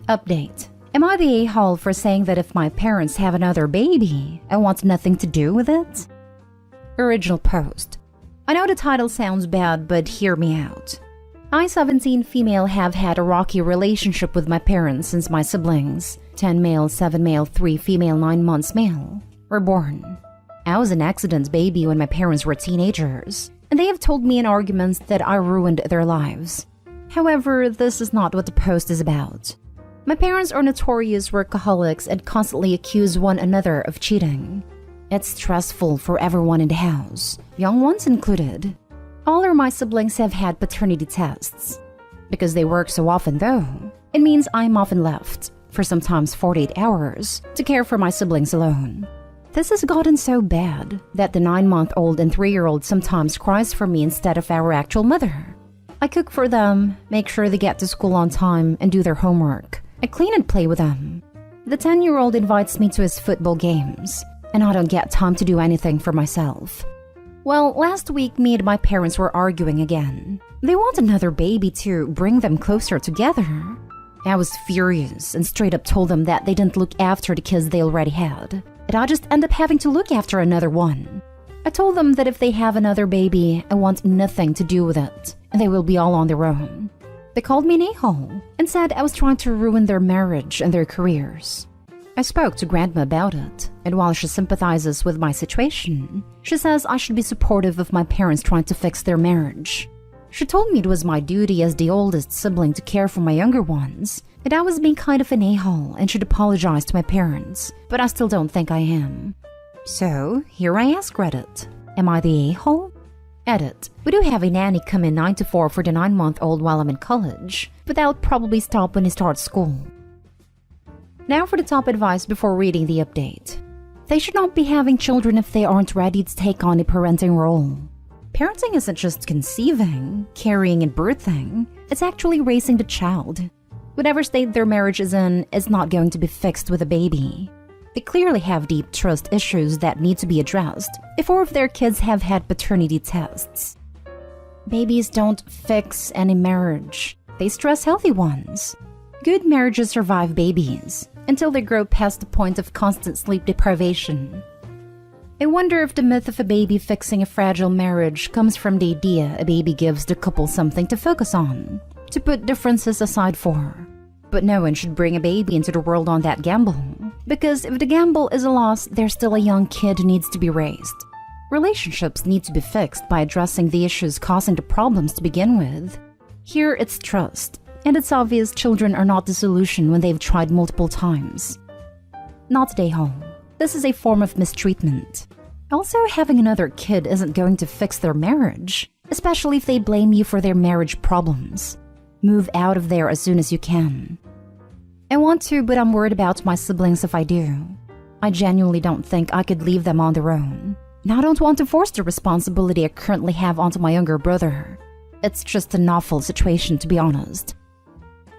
Update. Am I the a-hole for saying that if my parents have another baby, I want nothing to do with it? Original post. I know the title sounds bad, but hear me out. I, 17 female, have had a rocky relationship with my parents since my siblings, 10 male, 7 male, 3 female, 9 months male, were born. I was an accident baby when my parents were teenagers, and they have told me in arguments that I ruined their lives. However, this is not what the post is about. My parents are notorious workaholics and constantly accuse one another of cheating. It's stressful for everyone in the house, young ones included. All of my siblings have had paternity tests. Because they work so often though, it means I'm often left, for sometimes 48 hours, to care for my siblings alone. This has gotten so bad that the 9-month-old and 3-year-old sometimes cries for me instead of our actual mother. I cook for them, make sure they get to school on time and do their homework. I clean and play with them. The 10-year-old invites me to his football games, and I don't get time to do anything for myself. Well, last week me and my parents were arguing again. They want another baby to bring them closer together. I was furious and straight up told them that they didn't look after the kids they already had, and I just end up having to look after another one. I told them that if they have another baby, I want nothing to do with it, and they will be all on their own. They called me an a-hole and said I was trying to ruin their marriage and their careers. I spoke to Grandma about it, and while she sympathizes with my situation, she says I should be supportive of my parents trying to fix their marriage. She told me it was my duty as the oldest sibling to care for my younger ones, and I was being kind of an a-hole and should apologize to my parents, but I still don't think I am. So, here I ask Reddit, am I the a-hole? Edit. We do have a nanny come in 9 to 4 for the 9-month-old while I'm in college, but that'll probably stop when he starts school. Now for the top advice before reading the update. They should not be having children if they aren't ready to take on a parenting role. Parenting isn't just conceiving, carrying, and birthing. It's actually raising the child. Whatever state their marriage is in is not going to be fixed with a baby. They clearly have deep trust issues that need to be addressed if all of their kids have had paternity tests. Babies don't fix any marriage. They stress healthy ones. Good marriages survive babies until they grow past the point of constant sleep deprivation. I wonder if the myth of a baby fixing a fragile marriage comes from the idea a baby gives the couple something to focus on, to put differences aside for. But no one should bring a baby into the world on that gamble, because if the gamble is a loss, there's still a young kid who needs to be raised. Relationships need to be fixed by addressing the issues causing the problems to begin with. Here it's trust, and it's obvious children are not the solution when they've tried multiple times. Not a home. This is a form of mistreatment. Also, having another kid isn't going to fix their marriage, especially if they blame you for their marriage problems. Move out of there as soon as you can. I want to, but I'm worried about my siblings if I do. I genuinely don't think I could leave them on their own. And I don't want to force the responsibility I currently have onto my younger brother. It's just an awful situation, to be honest.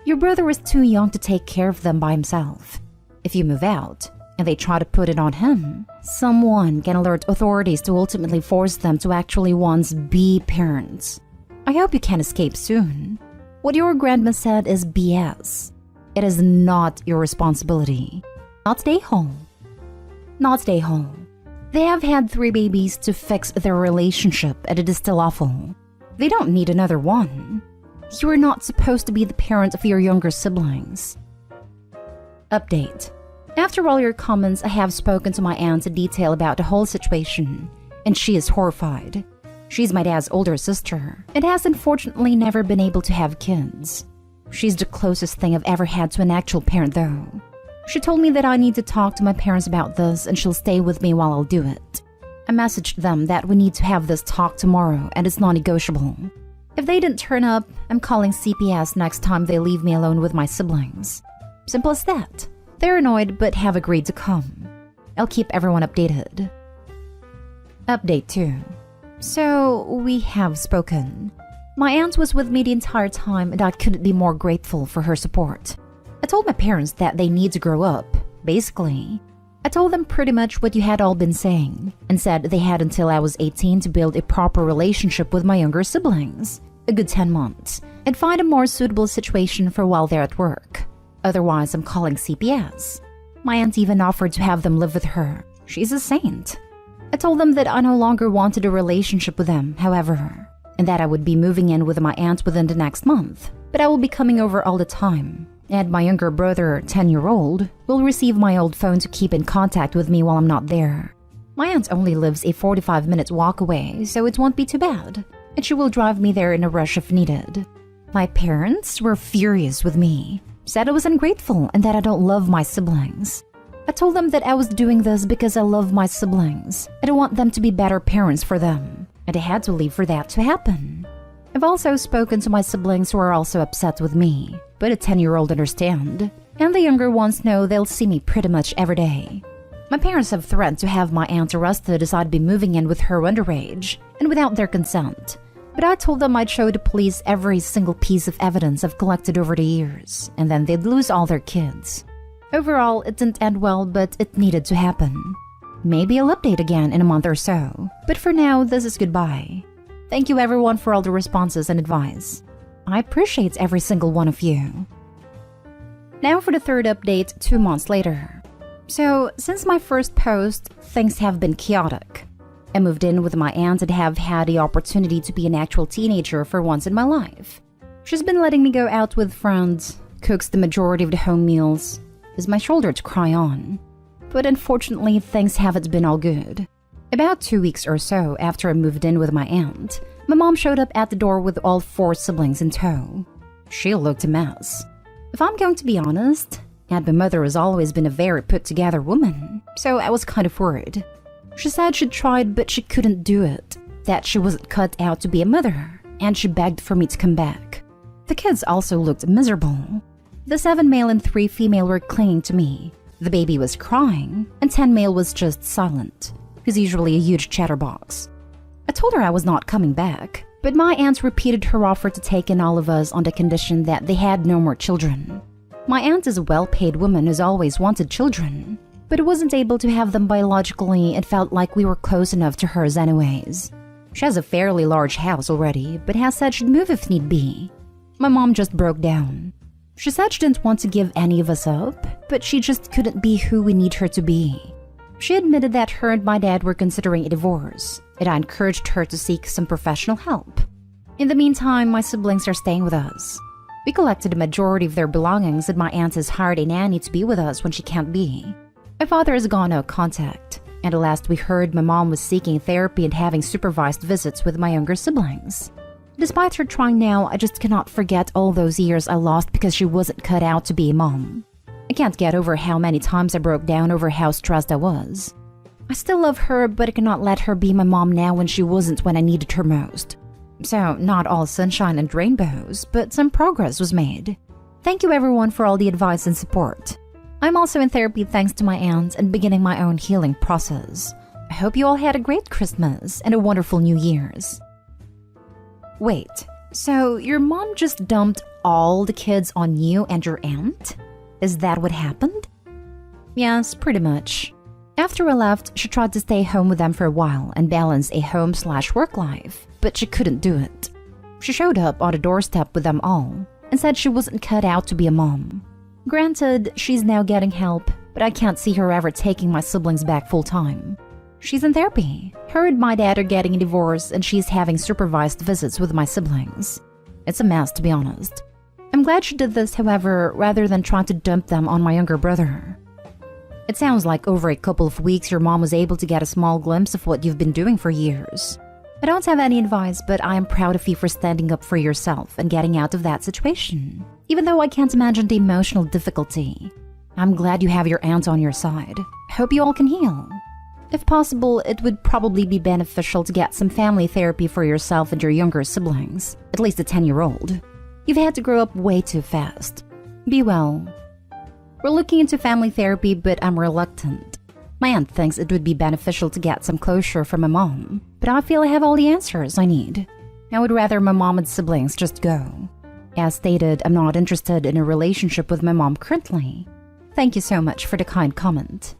Your brother is too young to take care of them by himself. If you move out, and they try to put it on him, someone can alert authorities to ultimately force them to actually once be parents. I hope you can escape soon. What your grandma said is BS. It is not your responsibility. Not stay home. Not stay home. They have had 3 babies to fix their relationship, and it is still awful. They don't need another one. You are not supposed to be the parent of your younger siblings. Update. After all your comments, I have spoken to my aunt in detail about the whole situation, and she is horrified. She's my dad's older sister, and has unfortunately never been able to have kids. She's the closest thing I've ever had to an actual parent though. She told me that I need to talk to my parents about this and she'll stay with me while I'll do it. I messaged them that we need to have this talk tomorrow and it's non-negotiable. If they didn't turn up, I'm calling CPS next time they leave me alone with my siblings. Simple as that. They're annoyed but have agreed to come. I'll keep everyone updated. Update 2. So, we have spoken. My aunt was with me the entire time and I couldn't be more grateful for her support. I told my parents that they need to grow up, basically. I told them pretty much what you had all been saying, and said they had until I was 18 to build a proper relationship with my younger siblings, a good 10 months, and find a more suitable situation for while they're at work. Otherwise, I'm calling CPS. My aunt even offered to have them live with her. She's a saint. I told them that I no longer wanted a relationship with them, however, and that I would be moving in with my aunt within the next month, but I will be coming over all the time. And my younger brother, 10-year-old, will receive my old phone to keep in contact with me while I'm not there. My aunt only lives a 45-minute walk away, so it won't be too bad, and she will drive me there in a rush if needed. My parents were furious with me, said I was ungrateful and that I don't love my siblings. I told them that I was doing this because I love my siblings. I don't want them to be better parents for them, and I had to leave for that to happen. I've also spoken to my siblings who are also upset with me, but a 10-year-old understand, and the younger ones know they'll see me pretty much every day. My parents have threatened to have my aunt arrested as I'd be moving in with her underage, and without their consent. But I told them I'd show the police every single piece of evidence I've collected over the years, and then they'd lose all their kids. Overall, it didn't end well, but it needed to happen. Maybe I'll update again in a month or so, but for now, this is goodbye. Thank you everyone for all the responses and advice. I appreciate every single one of you. Now for the third update 2 months later. So, since my first post, things have been chaotic. I moved in with my aunt and have had the opportunity to be an actual teenager for once in my life. She's been letting me go out with friends, cooks the majority of the home meals, is my shoulder to cry on. But unfortunately, things haven't been all good. About 2 weeks or so after I moved in with my aunt, my mom showed up at the door with all 4 siblings in tow. She looked a mess. If I'm going to be honest, and my mother has always been a very put-together woman, so I was kind of worried. She said she'd tried, but she couldn't do it, that she wasn't cut out to be a mother, and she begged for me to come back. The kids also looked miserable. The 7 male and 3 female were clinging to me. The baby was crying, and 10 male was just silent. He's usually a huge chatterbox. I told her I was not coming back, but my aunt repeated her offer to take in all of us on the condition that they had no more children. My aunt is a well-paid woman who's always wanted children, but wasn't able to have them biologically and felt like we were close enough to hers anyways. She has a fairly large house already, but has said she'd move if need be. My mom just broke down. She said she didn't want to give any of us up, but she just couldn't be who we need her to be. She admitted that her and my dad were considering a divorce, and I encouraged her to seek some professional help. In the meantime, my siblings are staying with us. We collected the majority of their belongings, and my aunt has hired a nanny to be with us when she can't be. My father has gone no contact, and the last we heard, my mom was seeking therapy and having supervised visits with my younger siblings. Despite her trying now, I just cannot forget all those years I lost because she wasn't cut out to be a mom. I can't get over how many times I broke down over how stressed I was. I still love her, but I cannot let her be my mom now when she wasn't when I needed her most. So, not all sunshine and rainbows, but some progress was made. Thank you everyone for all the advice and support. I'm also in therapy thanks to my aunt and beginning my own healing process. I hope you all had a great Christmas and a wonderful New Year's. Wait, so your mom just dumped all the kids on you and your aunt? Is that what happened? Yes, pretty much. After I left, she tried to stay home with them for a while and balance a home/work life, but she couldn't do it. She showed up on the doorstep with them all and said she wasn't cut out to be a mom. Granted, she's now getting help, but I can't see her ever taking my siblings back full-time. She's in therapy. Her and my dad are getting a divorce, and she's having supervised visits with my siblings. It's a mess, to be honest. I'm glad she did this, however, rather than trying to dump them on my younger brother. It sounds like over a couple of weeks your mom was able to get a small glimpse of what you've been doing for years. I don't have any advice, but I am proud of you for standing up for yourself and getting out of that situation, even though I can't imagine the emotional difficulty. I'm glad you have your aunt on your side. I hope you all can heal. If possible, it would probably be beneficial to get some family therapy for yourself and your younger siblings, at least a 10-year-old. You've had to grow up way too fast. Be well. We're looking into family therapy, but I'm reluctant. My aunt thinks it would be beneficial to get some closure from my mom, but I feel I have all the answers I need. I would rather my mom and siblings just go. As stated, I'm not interested in a relationship with my mom currently. Thank you so much for the kind comment.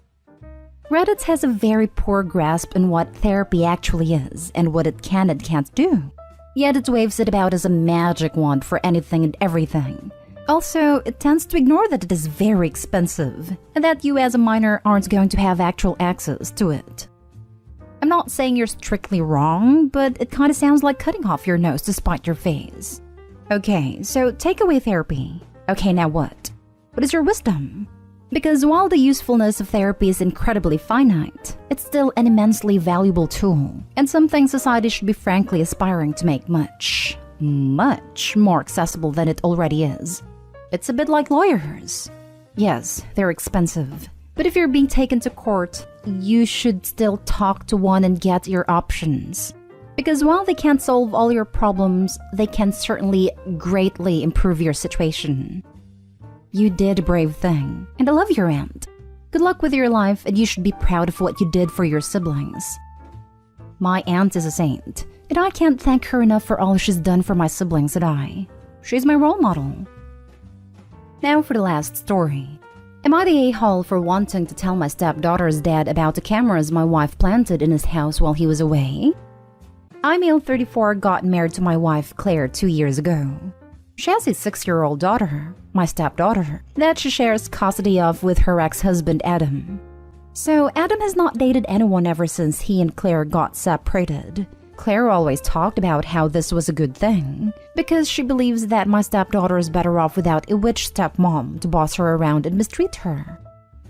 Reddit has a very poor grasp on what therapy actually is and what it can and can't do. Yet it waves it about as a magic wand for anything and everything. Also, it tends to ignore that it is very expensive and that you as a minor aren't going to have actual access to it. I'm not saying you're strictly wrong, but it kind of sounds like cutting off your nose to spite your face. Okay, so takeaway therapy. Okay, now what? What is your wisdom? Because while the usefulness of therapy is incredibly finite, it's still an immensely valuable tool, and something society should be frankly aspiring to make much more accessible than it already is. It's a bit like lawyers. Yes, they're expensive, but if you're being taken to court, you should still talk to one and get your options. Because while they can't solve all your problems, they can certainly greatly improve your situation. You did a brave thing, and I love your aunt. Good luck with your life, and you should be proud of what you did for your siblings. My aunt is a saint, and I can't thank her enough for all she's done for my siblings and I. She's my role model. Now for the last story. Am I the a-hole for wanting to tell my stepdaughter's dad about the cameras my wife planted in his house while he was away? I, male 34, got married to my wife Claire 2 years ago. She has a 6-year-old daughter, my stepdaughter, that she shares custody of with her ex-husband Adam. So Adam has not dated anyone ever since he and Claire got separated. Claire always talked about how this was a good thing, because she believes that my stepdaughter is better off without a witch stepmom to boss her around and mistreat her.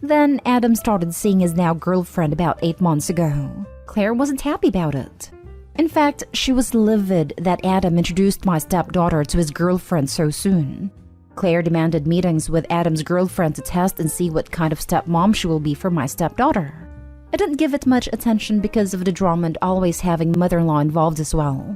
Then Adam started seeing his now girlfriend about 8 months ago. Claire wasn't happy about it. In fact, she was livid that Adam introduced my stepdaughter to his girlfriend so soon. Claire demanded meetings with Adam's girlfriend to test and see what kind of stepmom she will be for my stepdaughter. I didn't give it much attention because of the drama and always having mother-in-law involved as well.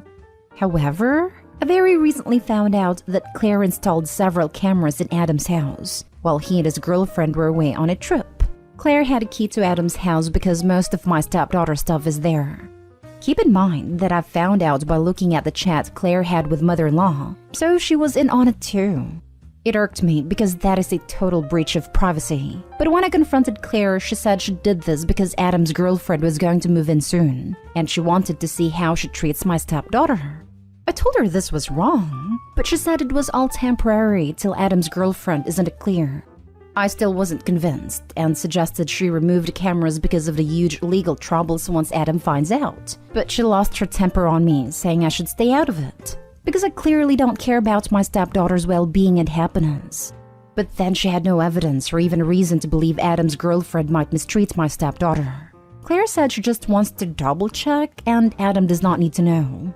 However, I very recently found out that Claire installed several cameras in Adam's house while he and his girlfriend were away on a trip. Claire had a key to Adam's house because most of my stepdaughter's stuff is there. Keep in mind that I found out by looking at the chat Claire had with mother-in-law, so she was in on it too. It irked me because that is a total breach of privacy. But when I confronted Claire, she said she did this because Adam's girlfriend was going to move in soon, and she wanted to see how she treats my stepdaughter. I told her this was wrong, but she said it was all temporary till Adam's girlfriend isn't clear. I still wasn't convinced and suggested she remove the cameras because of the huge legal troubles once Adam finds out. But she lost her temper on me, saying I should stay out of it, because I clearly don't care about my stepdaughter's well-being and happiness. But then she had no evidence or even reason to believe Adam's girlfriend might mistreat my stepdaughter. Claire said she just wants to double-check and Adam does not need to know.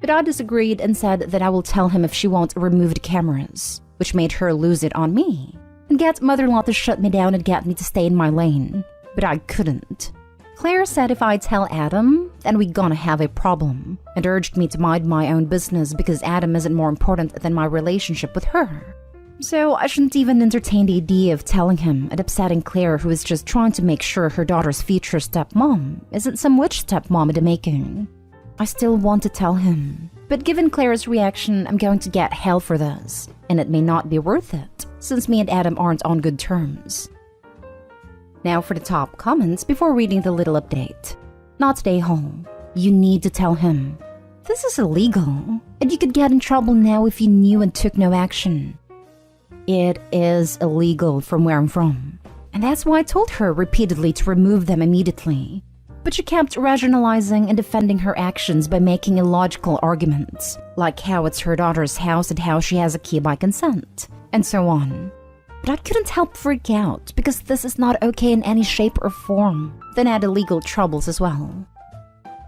But I disagreed and said that I will tell him if she won't remove the cameras, which made her lose it on me and get mother-in-law to shut me down and get me to stay in my lane. But I couldn't. Claire said if I tell Adam, then we're gonna have a problem, and urged me to mind my own business because Adam isn't more important than my relationship with her. So I shouldn't even entertain the idea of telling him and upsetting Claire, who is just trying to make sure her daughter's future stepmom isn't some witch stepmom in the making. I still want to tell him, but given Claire's reaction, I'm going to get hell for this, and it may not be worth it, since me and Adam aren't on good terms. Now for the top comments before reading the little update. Not today, home. You need to tell him. This is illegal, and you could get in trouble now if you knew and took no action. It is illegal from where I'm from, and that's why I told her repeatedly to remove them immediately. But she kept rationalizing and defending her actions by making illogical arguments, like how it's her daughter's house and how she has a key by consent, and so on. But I couldn't help freak out because this is not okay in any shape or form, then add illegal troubles as well.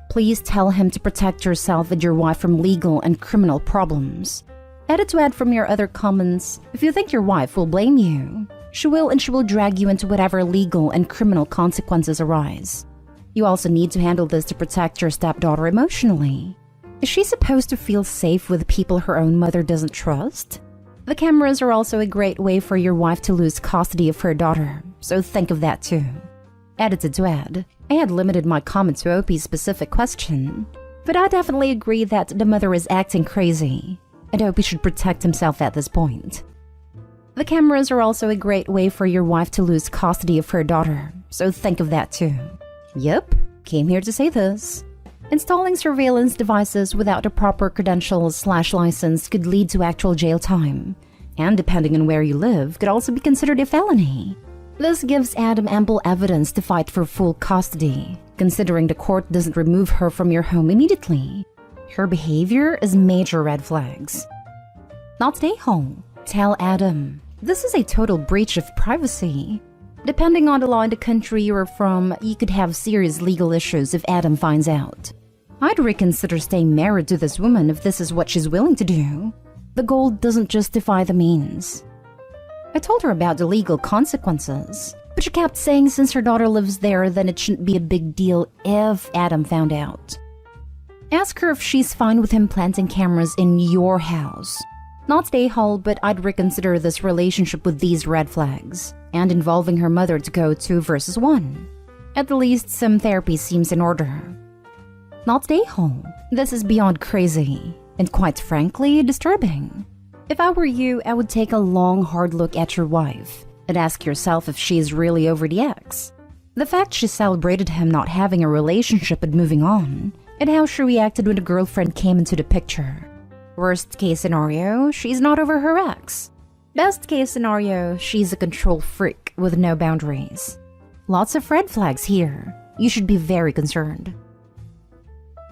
Please tell him to protect yourself and your wife from legal and criminal problems. Edit to add from your other comments, if you think your wife will blame you, she will, and she will drag you into whatever legal and criminal consequences arise. You also need to handle this to protect your stepdaughter emotionally. Is she supposed to feel safe with people her own mother doesn't trust? The cameras are also a great way for your wife to lose custody of her daughter, so think of that too. Edited to add, I had limited my comment to OP's specific question, but I definitely agree that the mother is acting crazy, and OP should protect himself at this point. The cameras are also a great way for your wife to lose custody of her daughter, so think of that too. Yep, came here to say this. Installing surveillance devices without the proper credentials/license could lead to actual jail time. and depending on where you live, could also be considered a felony. This gives Adam ample evidence to fight for full custody, considering the court doesn't remove her from your home immediately. Her behavior is major red flags. Not stay home. Tell Adam. This is a total breach of privacy. Depending on the law in the country you are from, you could have serious legal issues if Adam finds out. I'd reconsider staying married to this woman if this is what she's willing to do. The goal doesn't justify the means. I told her about the legal consequences, but she kept saying since her daughter lives there, then it shouldn't be a big deal if Adam found out. Ask her if she's fine with him planting cameras in your house. Not stay whole, but I'd reconsider this relationship with these red flags, and involving her mother to go 2 versus 1. At the least, some therapy seems in order. Not stay home. This is beyond crazy, and quite frankly, disturbing. If I were you, I would take a long, hard look at your wife and ask yourself if she is really over the ex. The fact she celebrated him not having a relationship and moving on, and how she reacted when a girlfriend came into the picture. Worst case scenario, she's not over her ex. Best case scenario, she's a control freak with no boundaries. Lots of red flags here. You should be very concerned.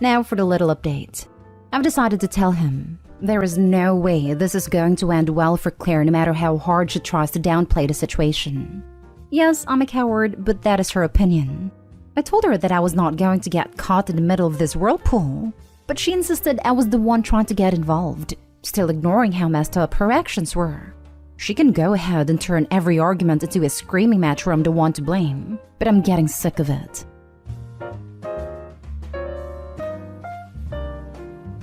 Now for the little update. I've decided to tell him. There is no way this is going to end well for Claire no matter how hard she tries to downplay the situation. Yes, I'm a coward, but that is her opinion. I told her that I was not going to get caught in the middle of this whirlpool, but she insisted I was the one trying to get involved, still ignoring how messed up her actions were. She can go ahead and turn every argument into a screaming match where I'm the one to blame, but I'm getting sick of it.